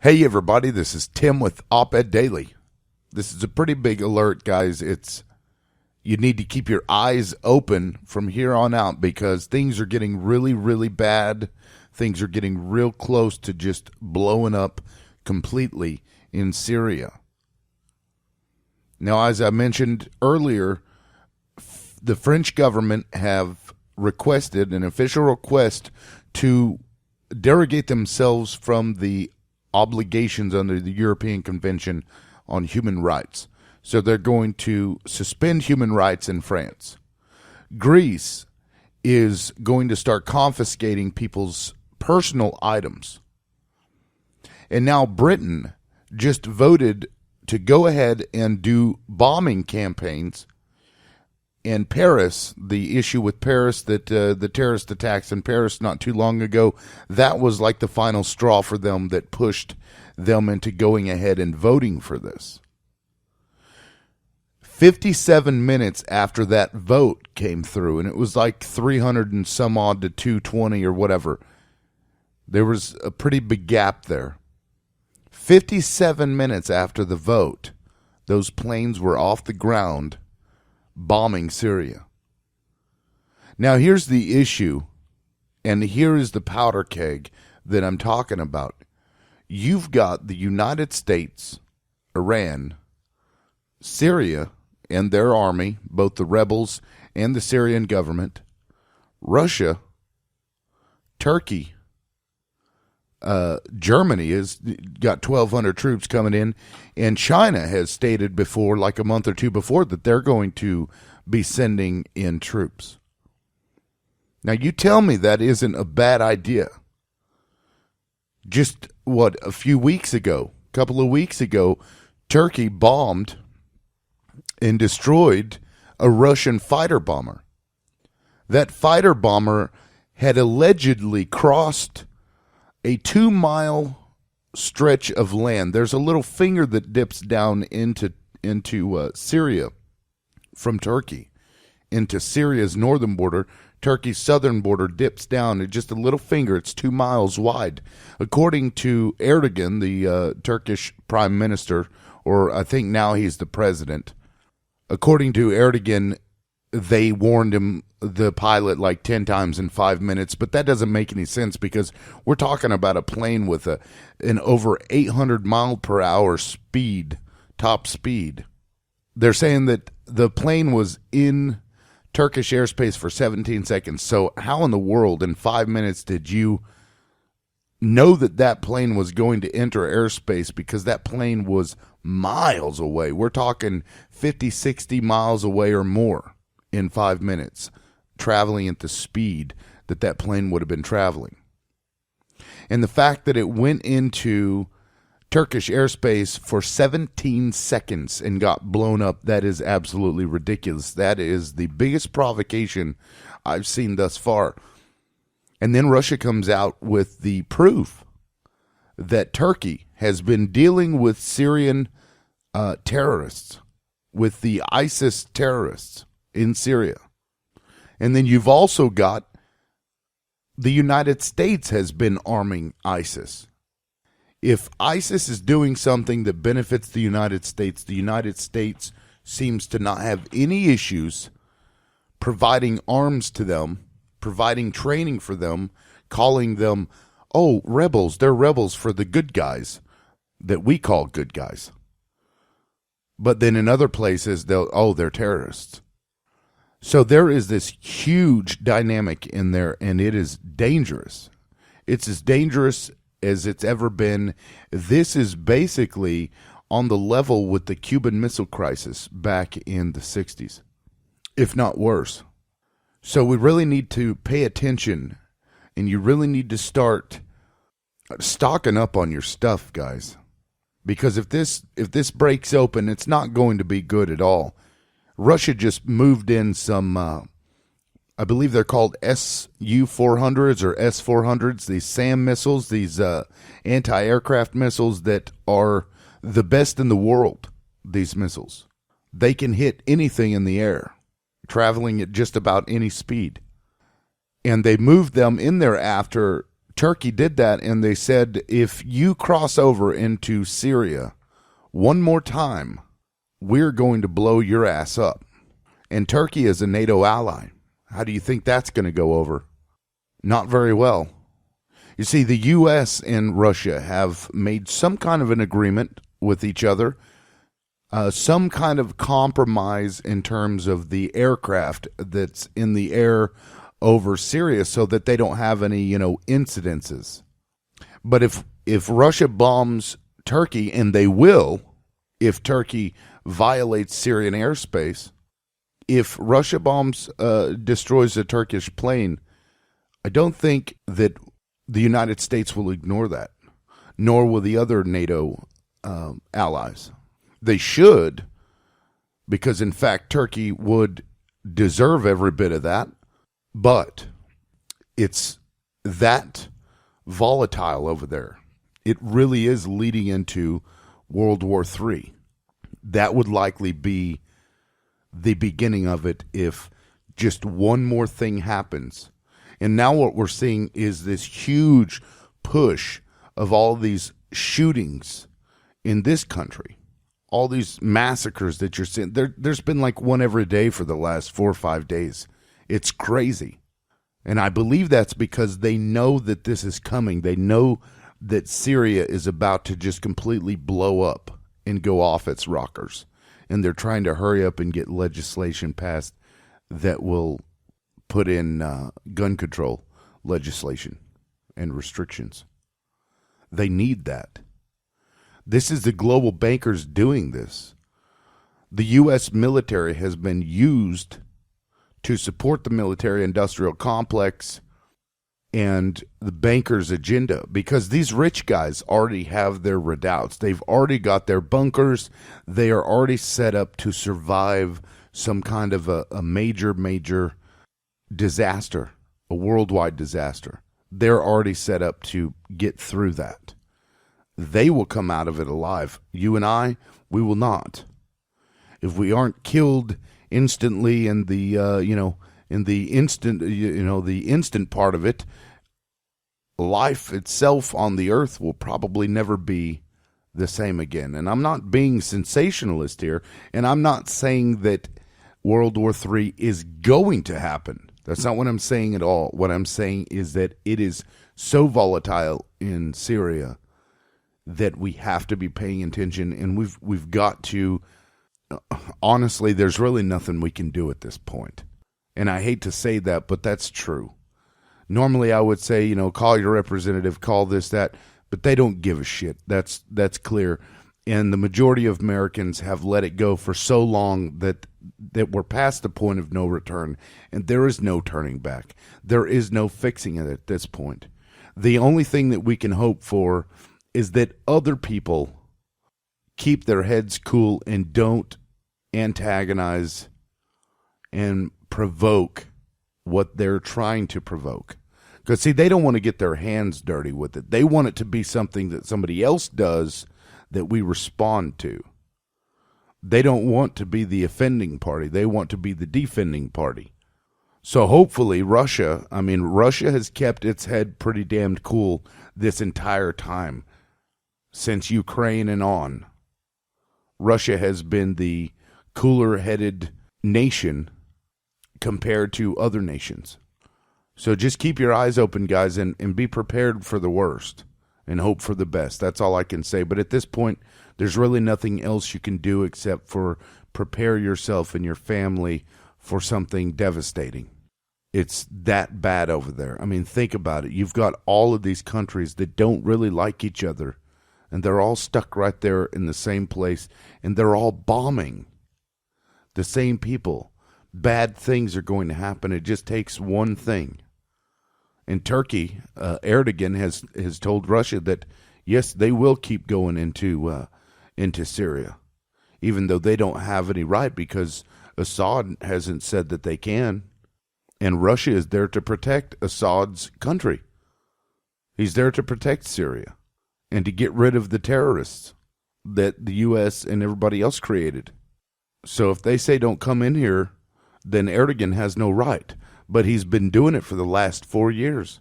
Hey everybody, this is Tim with Op-Ed Daily. This is a pretty big alert, guys. You need to keep your eyes open from here on out because things are getting really, really bad. Things are getting real close to just blowing up completely in Syria. Now, as I mentioned earlier, the French government have requested an official request to derogate themselves from the obligations under the European Convention on Human Rights. So they're going to suspend human rights in France. Greece is going to start confiscating people's personal items. And now Britain just voted to go ahead and do bombing campaigns. And Paris, the issue with Paris, that the terrorist attacks in Paris not too long ago, that was like the final straw for them that pushed them into going ahead and voting for this. 57 minutes after that vote came through, and it was like 300 and some odd to 220 or whatever, there was a pretty big gap there. 57 minutes after the vote, those planes were off the ground bombing Syria. Now here's the issue, and here is the powder keg that I'm talking about. You've got the United States, Iran, Syria and their army, both the rebels and the Syrian government, Russia, Turkey, Germany has got 1,200 troops coming in, and China has stated before, like a month or two before, that they're going to be sending in troops. Now, you tell me that isn't a bad idea. Just, a few weeks ago, a couple of weeks ago, Turkey bombed and destroyed a Russian fighter bomber. That fighter bomber had allegedly crossed a 2-mile stretch of land. There's a little finger that dips down into Syria from Turkey into Syria's northern border. Turkey's southern border dips down at just a little finger. It's 2 miles wide. According to Erdogan, the Turkish prime minister, or I think now he's the president, according to Erdogan, they warned him, the pilot, like 10 times in 5 minutes, but that doesn't make any sense because we're talking about a plane with an over 800 mile per hour speed, top speed. They're saying that the plane was in Turkish airspace for 17 seconds. So how in the world in 5 minutes did you know that that plane was going to enter airspace, because that plane was miles away? We're talking 50, 60 miles away or more in 5 minutes, traveling at the speed that plane would have been traveling. And the fact that it went into Turkish airspace for 17 seconds and got blown up, that is absolutely ridiculous. That is the biggest provocation I've seen thus far. And then Russia comes out with the proof that Turkey has been dealing with Syrian terrorists, with the ISIS terrorists in Syria. And then you've also got the United States has been arming ISIS. If ISIS is doing something that benefits the United States seems to not have any issues providing arms to them, providing training for them, calling them, rebels. They're rebels for the good guys that we call good guys. But then in other places, they're terrorists. So there is this huge dynamic in there, and it is dangerous. It's as dangerous as it's ever been. This is basically on the level with the Cuban Missile Crisis back in the 60s, if not worse. So we really need to pay attention, and you really need to start stocking up on your stuff, guys. Because if this breaks open, it's not going to be good at all. Russia just moved in some, I believe they're called Su-400s or S-400s, these SAM missiles, these anti-aircraft missiles that are the best in the world, these missiles. They can hit anything in the air, traveling at just about any speed. And they moved them in there after Turkey did that, and they said, if you cross over into Syria one more time, we're going to blow your ass up. And Turkey is a NATO ally. How do you think that's going to go over? Not very well. You see, the U.S. and Russia have made some kind of an agreement with each other, some kind of compromise in terms of the aircraft that's in the air over Syria so that they don't have any, incidences. But if Russia bombs Turkey, and they will, if Turkey violates Syrian airspace, if Russia destroys a Turkish plane, I don't think that the United States will ignore that, nor will the other NATO allies. They should, because in fact Turkey would deserve every bit of that, but it's that volatile over there. It really is leading into World War III. That would likely be the beginning of it if just one more thing happens. And now what we're seeing is this huge push of all these shootings in this country, all these massacres that you're seeing. There's been like one every day for the last 4 or 5 days. It's crazy. And I believe that's because they know that this is coming. They know that Syria is about to just completely blow up and go off its rockers. And they're trying to hurry up and get legislation passed that will put in gun control legislation and restrictions. They need that. This is the global bankers doing this. The U.S. military has been used to support the military-industrial complex and the bankers' agenda, because these rich guys already have their redoubts. They've already got their bunkers. They are already set up to survive some kind of a major disaster, a worldwide disaster. They're already set up to get through that. They will come out of it alive. You and I, we will not. If we aren't killed instantly in the instant part of it, life itself on the earth will probably never be the same again. And I'm not being sensationalist here, and I'm not saying that World War III is going to happen. That's not what I'm saying at all. What I'm saying is that it is so volatile in Syria that we have to be paying attention, and we've got to. Honestly, there's really nothing we can do at this point. And I hate to say that, but that's true. Normally I would say, call your representative, call this, that, but they don't give a shit. That's clear. And the majority of Americans have let it go for so long that we're past the point of no return, and there is no turning back. There is no fixing it at this point. The only thing that we can hope for is that other people keep their heads cool and don't antagonize and provoke what they're trying to provoke. Because, see, they don't want to get their hands dirty with it. They want it to be something that somebody else does that we respond to. They don't want to be the offending party. They want to be the defending party. So hopefully Russia has kept its head pretty damned cool this entire time. Since Ukraine and on, Russia has been the cooler-headed nation compared to other nations. So just keep your eyes open, guys, and be prepared for the worst and hope for the best. That's all I can say. But at this point, there's really nothing else you can do except for prepare yourself and your family for something devastating. It's that bad over there. I mean, think about it. You've got all of these countries that don't really like each other, and they're all stuck right there in the same place, and they're all bombing the same people. Bad things are going to happen. It just takes one thing. And Turkey, Erdogan has told Russia that, yes, they will keep going into Syria, even though they don't have any right because Assad hasn't said that they can. And Russia is there to protect Assad's country. He's there to protect Syria and to get rid of the terrorists that the U.S. and everybody else created. So if they say don't come in here, then Erdogan has no right. But he's been doing it for the last 4 years.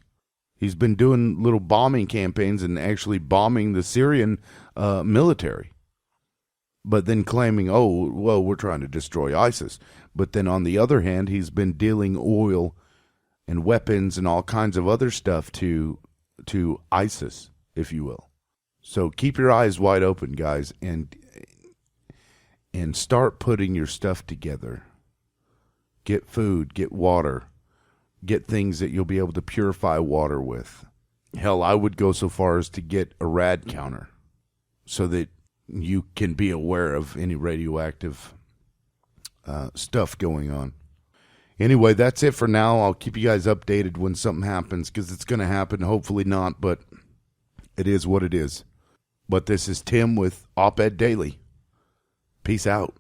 He's been doing little bombing campaigns and actually bombing the Syrian military. But then claiming, oh, well, we're trying to destroy ISIS. But then on the other hand, he's been dealing oil and weapons and all kinds of other stuff to ISIS, if you will. So keep your eyes wide open, guys, and start putting your stuff together. Get food, get water, get things that you'll be able to purify water with. Hell, I would go so far as to get a rad counter so that you can be aware of any radioactive stuff going on. Anyway, that's it for now. I'll keep you guys updated when something happens, because it's going to happen. Hopefully not, but it is what it is. But this is Tim with Op-Ed Daily. Peace out.